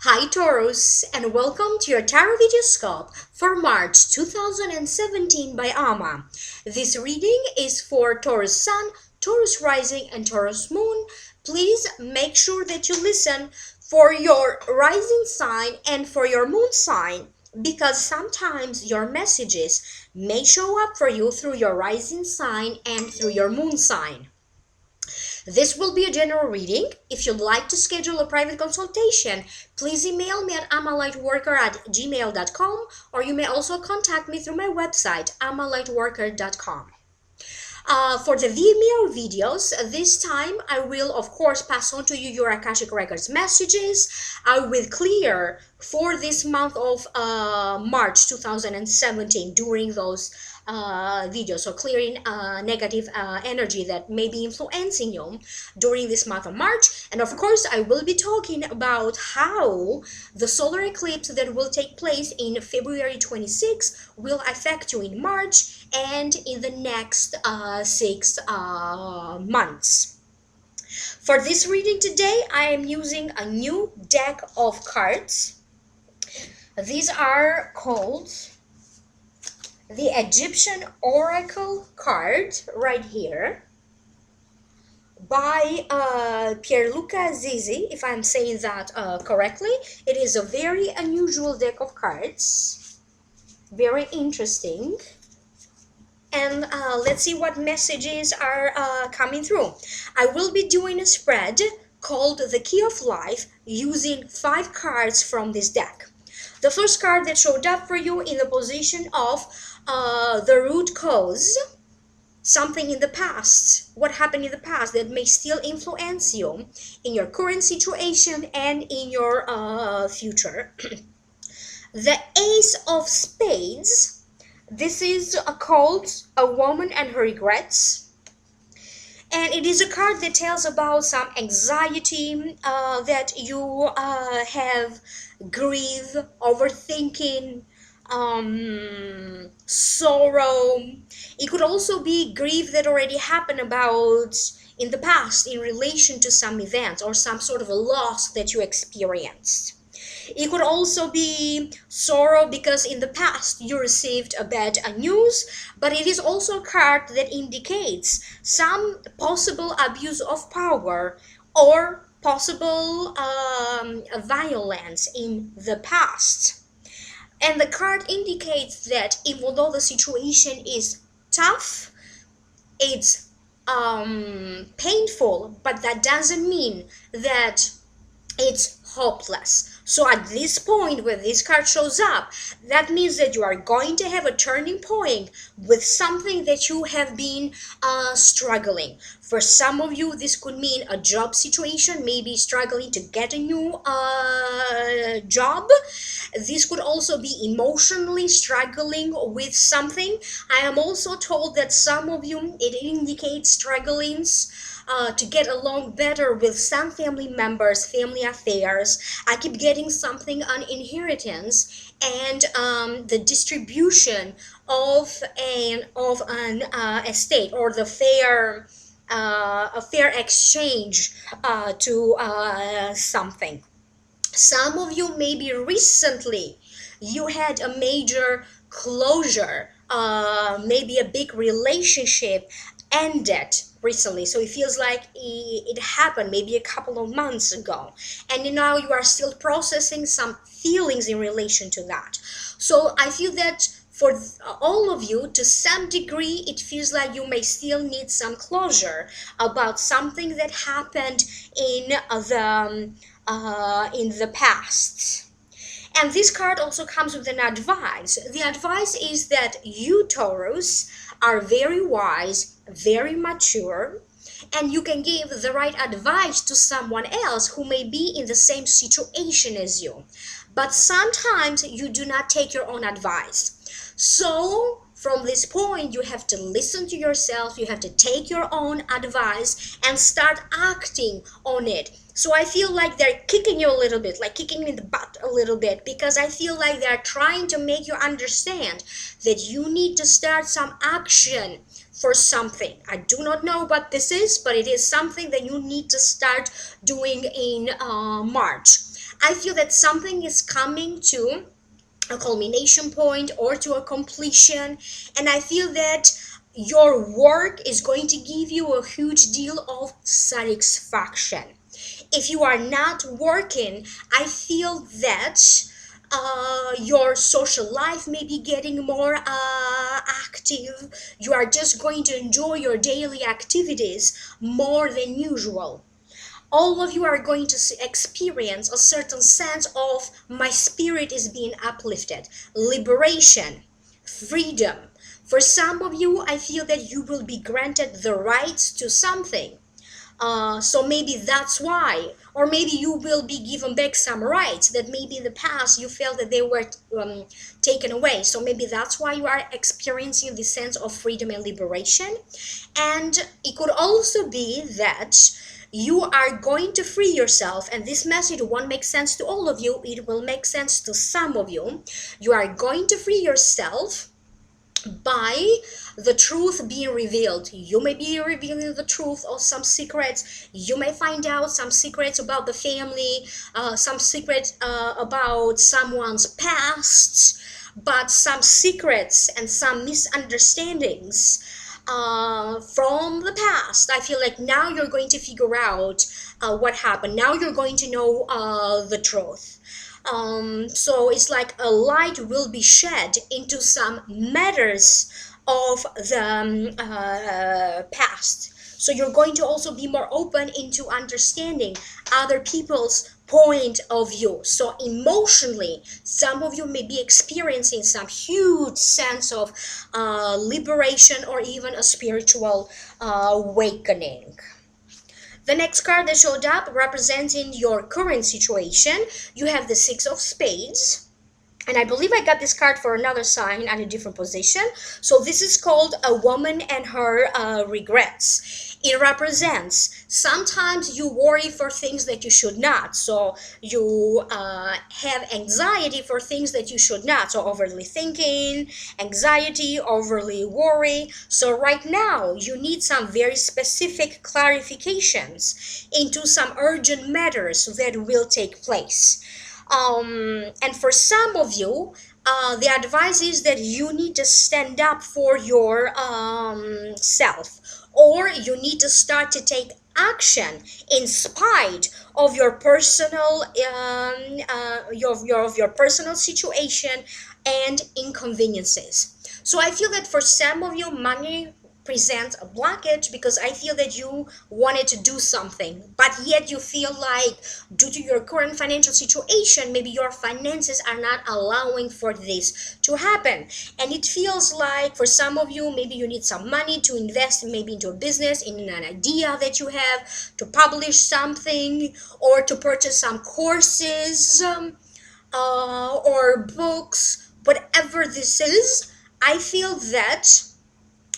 Hi Taurus, and welcome to your tarovideoscope for March 2017 by Amma. This reading is for Taurus Sun, Taurus Rising, and Taurus Moon. Please make sure that you listen for your rising sign and for your moon sign, because sometimes your messages may show up for you through your rising sign and through your moon sign. This will be a general reading. If you'd like to schedule a private consultation, please email me at amalightworker@gmail.com, or you may also contact me through my website, amalightworker.com. For the Vimeo videos, this time I will of course pass on to you your Akashic Records messages. I will clear for this month of March 2017 during those videos, so clearing negative energy that may be influencing you during this month of March. And of course I will be talking about how the solar eclipse that will take place in February 26 will affect you in March and in the next 6 months. For this reading today, I am using a new deck of cards. These are called the Egyptian Oracle card right here by Pierluca Zizi, if I'm saying that correctly. It is a very unusual deck of cards, very interesting. And let's see what messages are coming through. I will be doing a spread called the Key of Life using 5 cards from this deck. The first card that showed up for you in the position of the root cause, something in the past, what happened in the past that may still influence you in your current situation and in your future. The Ace of Spades. This is called A Woman and Her Regrets. And it is a card that tells about some anxiety that you have, grief, overthinking, sorrow. It could also be grief that already happened about in the past in relation to some events or some sort of a loss that you experienced. It could also be sorrow because in the past you received a bad news, but it is also a card that indicates some possible abuse of power or possible violence in the past. And the card indicates that even though the situation is tough, it's painful, but that doesn't mean that it's hopeless. So at this point where this card shows up, that means that you are going to have a turning point with something that you have been struggling. For some of you, this could mean a job situation, maybe struggling to get a new job. This could also be emotionally struggling with something. I am also told that some of you, it indicates strugglings to get along better with some family members, family affairs. I keep getting something on inheritance and the distribution of an estate, or the fair a fair exchange to something. Some of you maybe recently you had a major closure, maybe a big relationship ended recently, so it feels like it happened maybe a couple of months ago, and now you are still processing some feelings in relation to that. So I feel that for all of you, to some degree, it feels like you may still need some closure about something that happened in the past. And this card also comes with an advice. The advice is that you, Taurus, are very wise, very mature, and you can give the right advice to someone else who may be in the same situation as you. But sometimes you do not take your own advice. So from this point, you have to listen to yourself, you have to take your own advice and start acting on it. So I feel like they're kicking you a little bit, like kicking you in the butt a little bit, because I feel like they're trying to make you understand that you need to start some action for something. I do not know what this is, but it is something that you need to start doing in March. I feel that something is coming to a culmination point or to a completion, and I feel that your work is going to give you a huge deal of satisfaction. If you are not working, I feel that your social life may be getting more active. You are just going to enjoy your daily activities more than usual. All of you are going to experience a certain sense of my spirit is being uplifted, liberation, freedom. For some of you, I feel that you will be granted the rights to something. So maybe that's why, or maybe you will be given back some rights that maybe in the past you felt that they were taken away. So maybe that's why you are experiencing this sense of freedom and liberation. And it could also be that you are going to free yourself, and this message won't make sense to all of you, it will make sense to some of you. You are going to free yourself by the truth being revealed. You may be revealing the truth of some secrets. You may find out some secrets about the family, some secrets about someone's past, but some secrets and some misunderstandings from the past. I feel like now you're going to figure out what happened. Now you're going to know the truth. So it's like a light will be shed into some matters of the past. So you're going to also be more open into understanding other people's point of view. So emotionally, some of you may be experiencing some huge sense of liberation or even a spiritual awakening. The next card that showed up representing your current situation, you have the Six of Spades. And I believe I got this card for another sign at a different position. So this is called A Woman and Her Regrets. It represents sometimes you worry for things that you should not. So you have anxiety for things that you should not. So overly thinking, anxiety, overly worry. So right now you need some very specific clarifications into some urgent matters that will take place. And for some of you, the advice is that you need to stand up for your self, or you need to start to take action in spite of your personal your personal situation and inconveniences. So I feel that for some of you, money presents a blockage because I feel that you wanted to do something, but yet you feel like due to your current financial situation, maybe your finances are not allowing for this to happen. And it feels like for some of you, maybe you need some money to invest maybe into a business, in an idea that you have, to publish something, or to purchase some courses or books, whatever this is. I feel that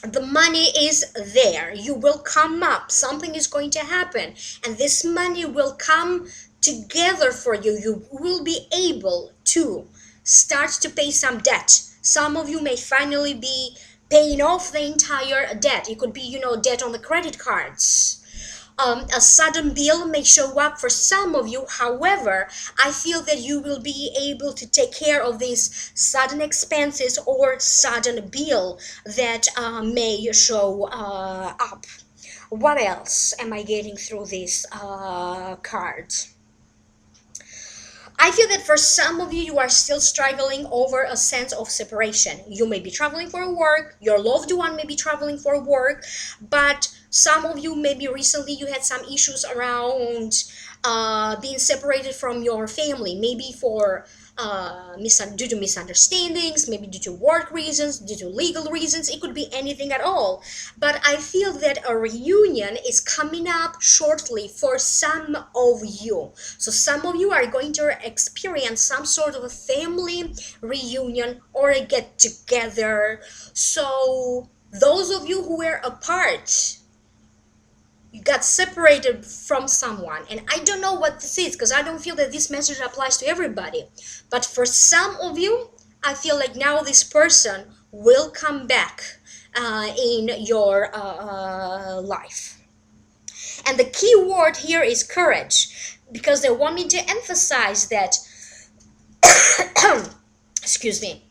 the money is there. You will come up, something is going to happen, and this money will come together for you. You will be able to start to pay some debt. Some of you may finally be paying off the entire debt. It could be, debt on the credit cards. A sudden bill may show up for some of you. However, I feel that you will be able to take care of these sudden expenses or sudden bill that may show up. What else am I getting through this card? I feel that for some of you, you are still struggling over a sense of separation. You may be traveling for work, your loved one may be traveling for work, but some of you, maybe recently you had some issues around being separated from your family, maybe for due to misunderstandings, maybe due to work reasons, due to legal reasons. It could be anything at all. But I feel that a reunion is coming up shortly for some of you. So some of you are going to experience some sort of a family reunion or a get together. So those of you who were apart, you got separated from someone, and I don't know what this is because I don't feel that this message applies to everybody, but for some of you, I feel like now this person will come back in your life. And the key word here is courage, because they want me to emphasize that excuse me,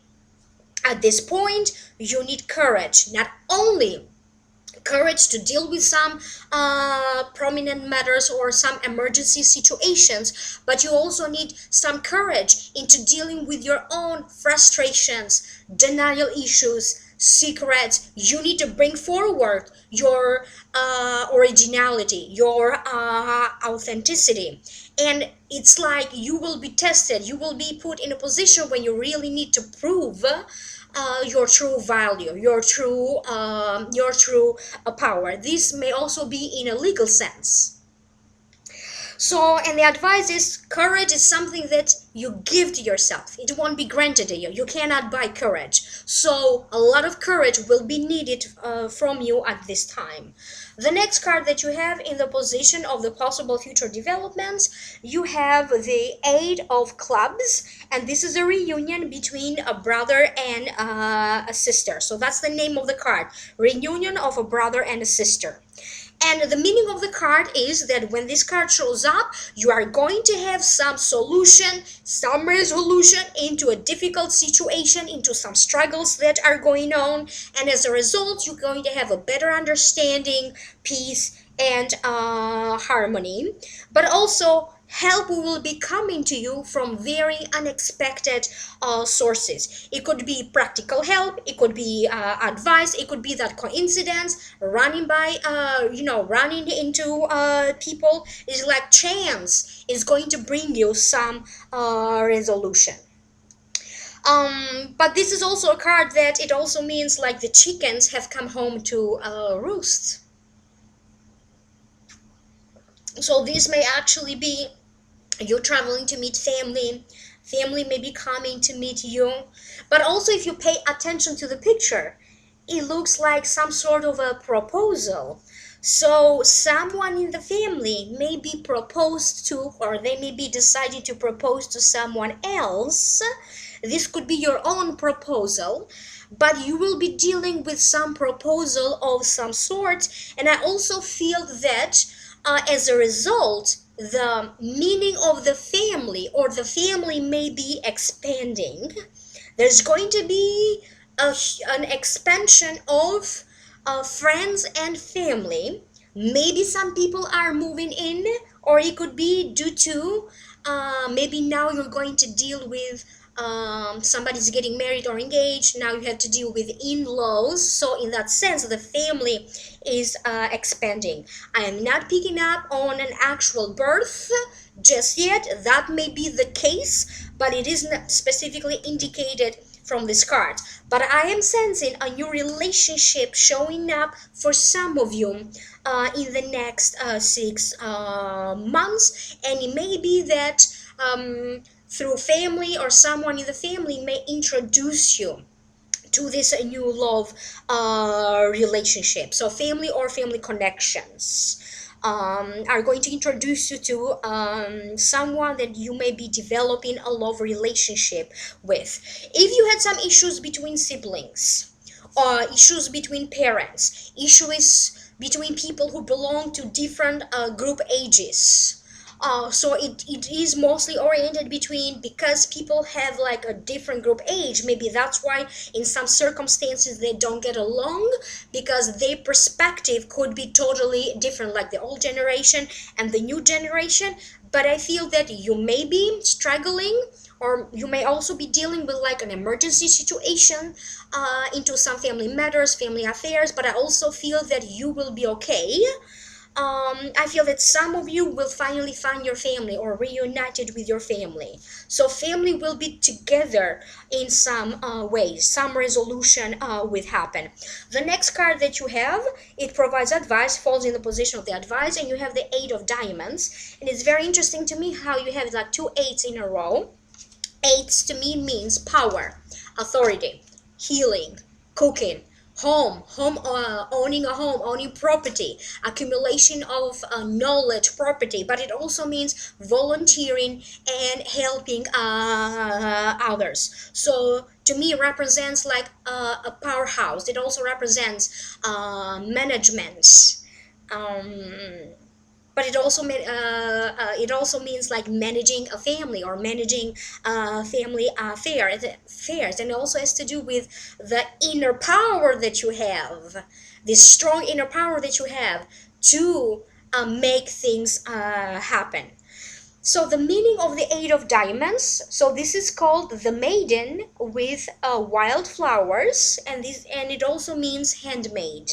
at this point you need courage, not only courage to deal with some prominent matters or some emergency situations, but you also need some courage into dealing with your own frustrations, denial issues, secrets. You need to bring forward your originality, your authenticity. And it's like you will be tested, you will be put in a position when you really need to prove your true value, your true power. This may also be in a legal sense. So, and the advice is courage is something that you give to yourself. It won't be granted to you. You cannot buy courage. So, a lot of courage will be needed from you at this time. The next card that you have in the position of the possible future developments, you have the Eight of Clubs, and this is a reunion between a brother and a sister. So that's the name of the card, reunion of a brother and a sister. And the meaning of the card is that when this card shows up, you are going to have some solution, some resolution into a difficult situation, into some struggles that are going on. And as a result, you're going to have a better understanding, peace, and harmony. But also, help will be coming to you from very unexpected sources. It could be practical help, it could be advice, it could be that coincidence, running by running into people. Is like chance is going to bring you some resolution. But this is also a card that it also means like the chickens have come home to roost. So this may actually be you're traveling to meet family may be coming to meet you. But also, if you pay attention to the picture, it looks like some sort of a proposal. So someone in the family may be proposed to, or they may be deciding to propose to someone else. This could be your own proposal, but you will be dealing with some proposal of some sort. And I also feel that as a result, the meaning of the family or the family may be expanding. There's going to be an expansion of friends and family. Maybe some people are moving in, or it could be due to maybe now you're going to deal with somebody's getting married or engaged. Now you have to deal with in-laws. So in that sense, the family is expanding. I am not picking up on an actual birth just yet. That may be the case, but it is not specifically indicated from this card. But I am sensing a new relationship showing up for some of you in the next 6 months. And it may be that through family or someone in the family may introduce you to this new love relationship. So family or family connections are going to introduce you to someone that you may be developing a love relationship with. If you had some issues between siblings, or issues between parents, issues between people who belong to different group ages, so it is mostly oriented between, because people have like a different group age. Maybe that's why in some circumstances they don't get along, because their perspective could be totally different, like the old generation and the new generation. But I feel that you may be struggling, or you may also be dealing with like an emergency situation into some family matters, family affairs. But I also feel that you will be okay. I feel that some of you will finally find your family or reunited with your family. So family will be together in some ways. Some resolution will happen. The next card that you have, it provides advice, falls in the position of the advice, and you have the Eight of Diamonds. And it's very interesting to me how you have like 2 eights in a row. Eights to me means power, authority, healing, cooking, home, owning a home, owning property, accumulation of knowledge, property. But it also means volunteering and helping others. So to me represents like a powerhouse. It also represents management. Um, but it also means like managing a family or managing family affairs, and it also has to do with the inner power that you have, this strong inner power that you have to make things happen. So the meaning of the Eight of Diamonds. So this is called the Maiden with wildflowers, and it also means handmade.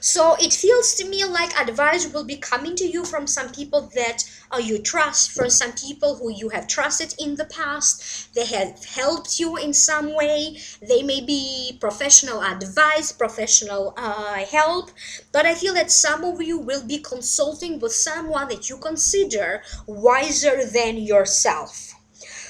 So it feels to me like advice will be coming to you from some people that you trust, from some people who you have trusted in the past. They have helped you in some way. They may be professional advice, professional help, but I feel that some of you will be consulting with someone that you consider wiser than yourself.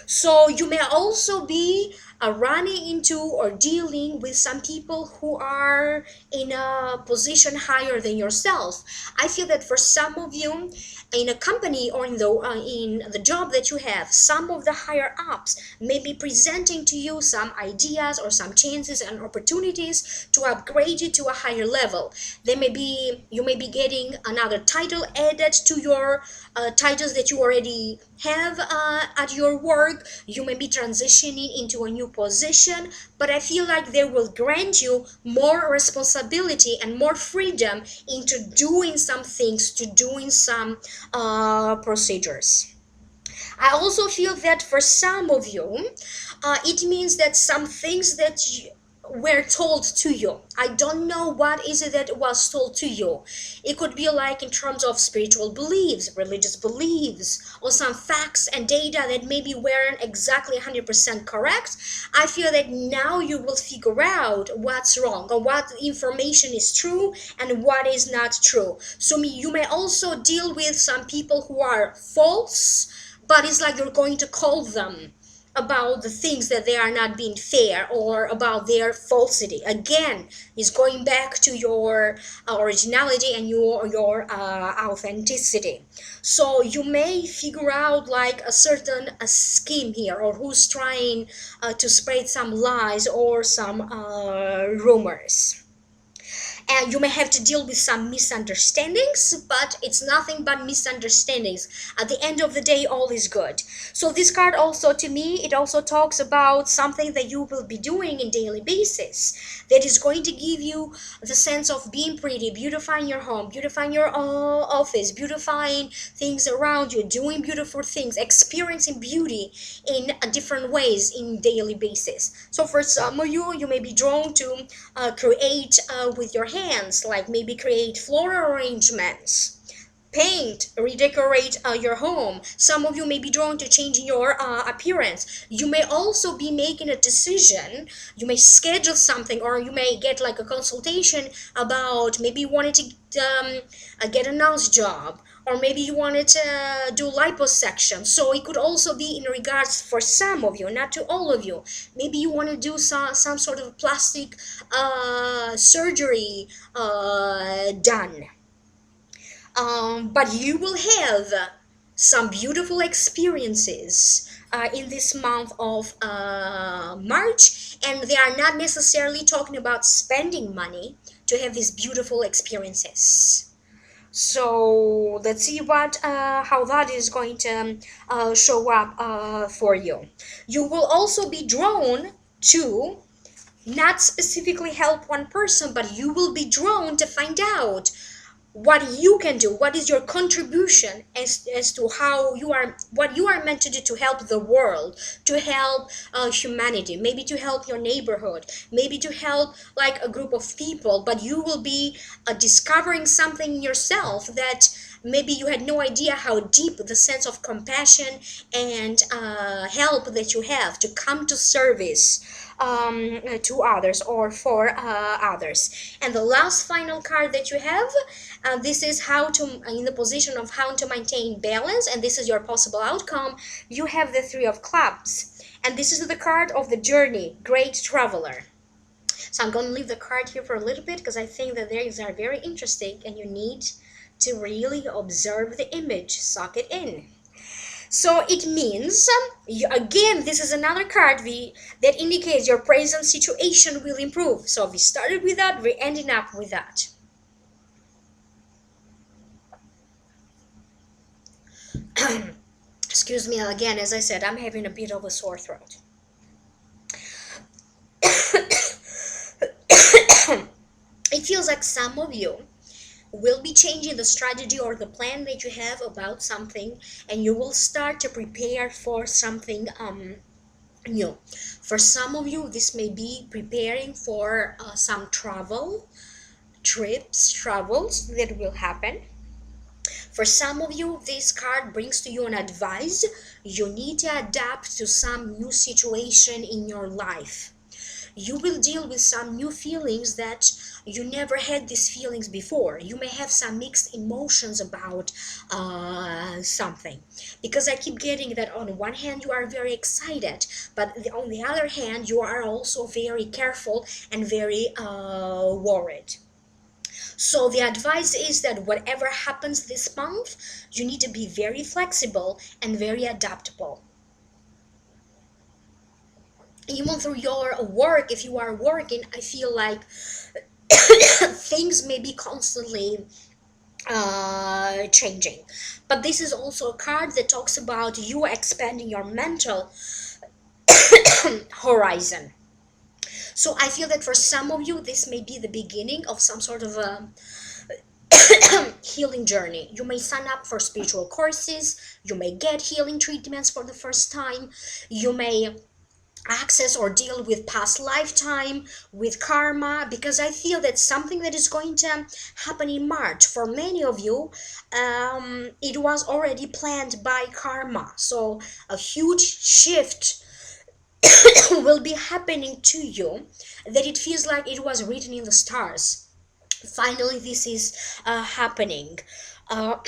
So you may also be running into or dealing with some people who are in a position higher than yourself. I feel that for some of you in a company or in the job that you have, some of the higher ups may be presenting to you some ideas or some chances and opportunities to upgrade you to a higher level. You may be getting another title added to your titles that you already have at your work. You may be transitioning into a new position, but I feel like they will grant you more responsibility and more freedom into doing some things, to doing some procedures. I also feel that for some of you, it means that some things that were told to you. I don't know what is it that was told to you. It could be like in terms of spiritual beliefs, religious beliefs, or some facts and data that maybe weren't exactly 100% correct. I feel that now you will figure out what's wrong or what information is true and what is not true. So you may also deal with some people who are false, but it's like you're going to call them about the things that they are not being fair or about their falsity. Again, is going back to your originality and your authenticity. So you may figure out like a certain scheme here, or who's trying to spread some lies or some rumors, and you may have to deal with some misunderstandings, but it's nothing but misunderstandings. At the end of the day, all is good. So this card also, to me, it also talks about something that you will be doing in daily basis that is going to give you the sense of being pretty, beautifying your home, beautifying your office, beautifying things around you, doing beautiful things, experiencing beauty in different ways in daily basis. So for some of you, you may be drawn to create with your hands, like maybe create floral arrangements, paint, redecorate your home. Some of you may be drawn to changing your appearance. You may also be making a decision. You may schedule something, or you may get like a consultation about maybe you wanted to get a nose job, or maybe you wanted to do liposuction. So it could also be in regards for some of you, not to all of you. Maybe you want to do some sort of plastic surgery done. But you will have some beautiful experiences in this month of March, and they are not necessarily talking about spending money to have these beautiful experiences. So let's see what how that is going to show up for you. You will also be drawn to not specifically help one person, but you will be drawn to find out what you can do, what is your contribution as to how you are, what you are meant to do to help the world, to help humanity, maybe to help your neighborhood, maybe to help like a group of people. But you will be discovering something in yourself that maybe you had no idea how deep the sense of compassion and help that you have to come to service to others or for others. And the last final card that you have, this is how to, in the position of how to maintain balance, and this is your possible outcome. You have the Three of Clubs, and this is the card of the journey, great traveler. So I'm going to leave the card here for a little bit because I think that these are very interesting and you need to really observe the image, suck it in. So it means, again, this is another card that indicates your present situation will improve. So we started with that, we're ending up with that. Excuse me again, as I said, I'm having a bit of a sore throat. It feels like some of you will be changing the strategy or the plan that you have about something, and you will start to prepare for something new. For some of you, this may be preparing for some travels that will happen. For some of you, this card brings to you an advice. You need to adapt to some new situation in your life. You will deal with some new feelings that you never had these feelings before. You may have some mixed emotions about something, because I keep getting that on one hand you are very excited, but on the other hand you are also very careful and very worried. So the advice is that whatever happens this month, you need to be very flexible and very adaptable. Even through your work, if you are working, I feel like things may be constantly changing. But this is also a card that talks about you expanding your mental horizon. So I feel that for some of you, this may be the beginning of some sort of a healing journey. You may sign up for spiritual courses, you may get healing treatments for the first time, you may access or deal with past lifetime, with karma, because I feel that something that is going to happen in March for many of you, it was already planned by karma. So a huge shift will be happening to you, that it feels like it was written in the stars. Finally this is happening. uh,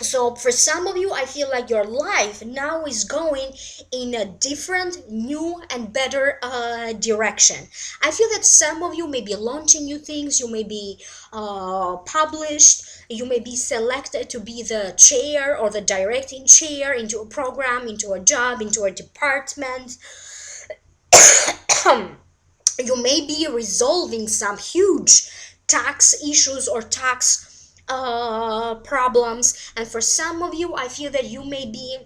So for some of you, I feel like your life now is going in a different, new and better direction. I feel that some of you may be launching new things, you may be published, you may be selected to be the chair or the directing chair into a program, into a job, into a department. You may be resolving some huge tax issues or tax problems, and for some of you I feel that you may be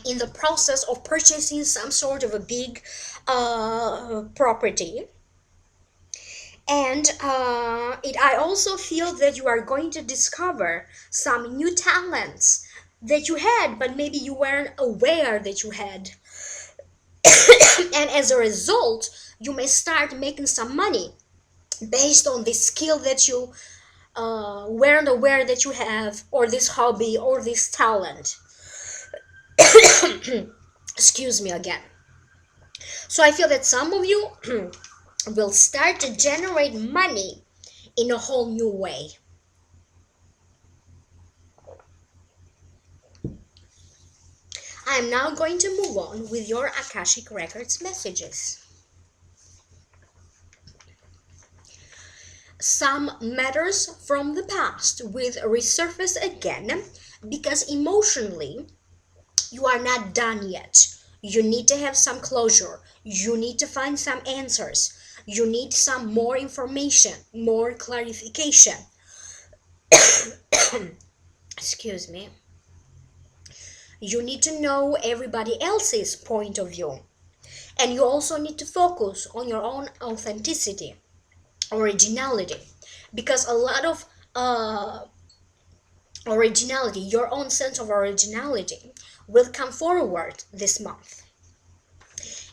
in the process of purchasing some sort of a big property. And I also feel that you are going to discover some new talents that you had but maybe you weren't aware that you had. And as a result, you may start making some money based on this skill that you weren't aware that you have, or this hobby or this talent. Excuse me again. So I feel that some of you will start to generate money in a whole new way. I am now going to move on with your Akashic Records messages. Some matters from the past will resurface again, because emotionally you are not done yet. You need to have some closure. You need to find some answers. You need some more information, more clarification. Excuse me. You need to know everybody else's point of view. And you also need to focus on your own authenticity, originality. Because a lot of originality, your own sense of originality, will come forward this month.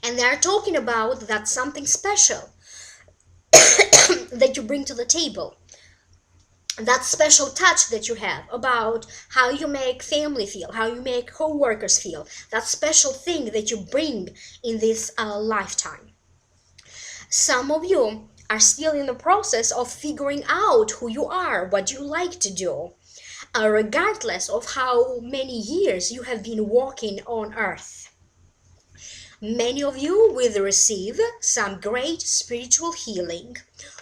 And they are talking about that something special that you bring to the table, that special touch that you have about how you make family feel, how you make co-workers feel, that special thing that you bring in this lifetime. Some of you are still in the process of figuring out who you are, what you like to do, regardless of how many years you have been walking on earth. Many of you will receive some great spiritual healing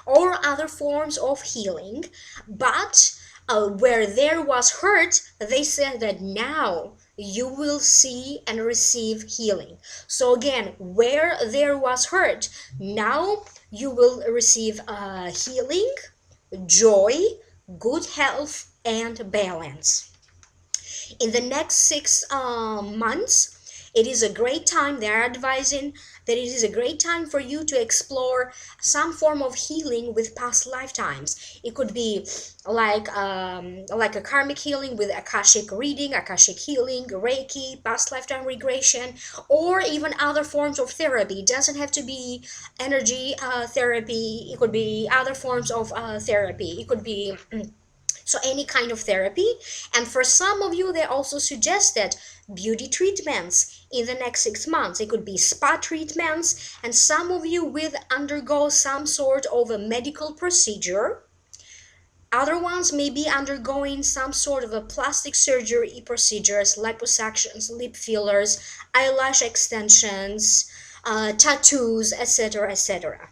or other forms of healing, but where there was hurt, they said that now you will see and receive healing. So again, where there was hurt, now you will receive healing, joy, good health, and balance. In the next 6 months, it is a great time. They're advising that it is a great time for you to explore some form of healing with past lifetimes. It could be like a karmic healing with akashic reading, akashic healing, reiki, past lifetime regression, or even other forms of therapy. It doesn't have to be energy therapy. It could be other forms of therapy. It could be so any kind of therapy. And for some of you, they also suggested beauty treatments in the next 6 months. It could be spa treatments, and some of you will undergo some sort of a medical procedure. Other ones may be undergoing some sort of a plastic surgery procedures, liposuctions, lip fillers, eyelash extensions, tattoos, etc., etc.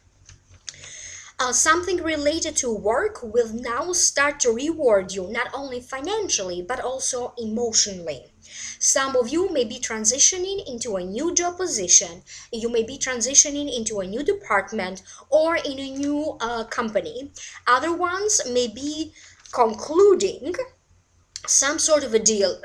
Something related to work will now start to reward you, not only financially but also emotionally. Some of you may be transitioning into a new job position, you may be transitioning into a new department or in a new company. Other ones may be concluding some sort of a deal,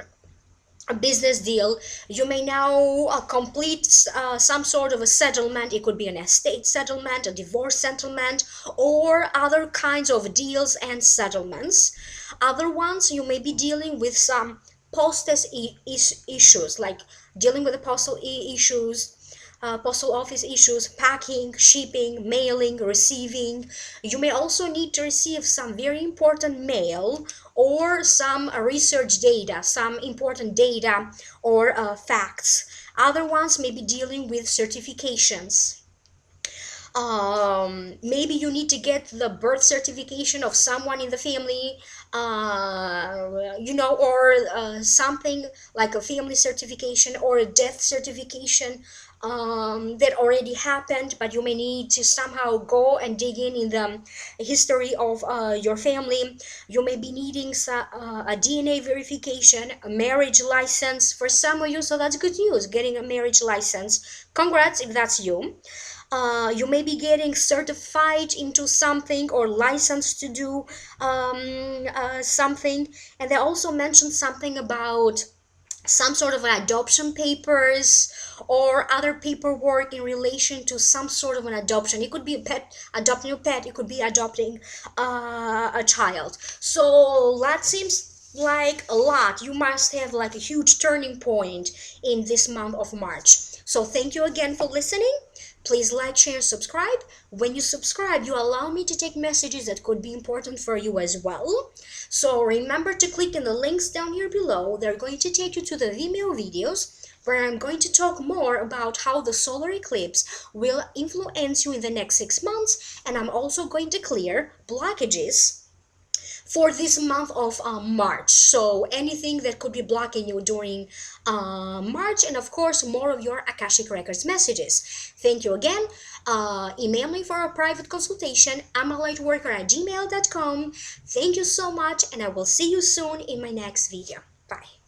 a business deal. You may now complete some sort of a settlement. It could be an estate settlement, a divorce settlement, or other kinds of deals and settlements. Other ones, you may be dealing with some postal issues, like dealing with the postal issues, postal office issues, packing, shipping, mailing, receiving. You may also need to receive some very important mail or some research data, some important data or facts. Other ones may be dealing with certifications. Maybe you need to get the birth certification of someone in the family, or something like a family certification or a death certification that already happened, but you may need to somehow go and dig in the history of your family. You may be needing a DNA verification, a marriage license for some of you, so that's good news, getting a marriage license. Congrats if that's you. You may be getting certified into something or licensed to do something. And they also mentioned something about some sort of an adoption papers or other paperwork in relation to some sort of an adoption. It could be a pet, adopting a pet. It could be adopting a child. So that seems like a lot. You must have like a huge turning point in this month of March. So thank you again for listening. Please like, share, subscribe. When you subscribe, you allow me to take messages that could be important for you as well. So remember to click in the links down here below. They're going to take you to the Vimeo videos where I'm going to talk more about how the solar eclipse will influence you in the next 6 months. And I'm also going to clear blockages for this month of March. So anything that could be blocking you during March, and of course more of your Akashic Records messages. Thank you again. Email me for a private consultation, amalightworker@gmail.com. Thank you so much, and I will see you soon in my next video. Bye.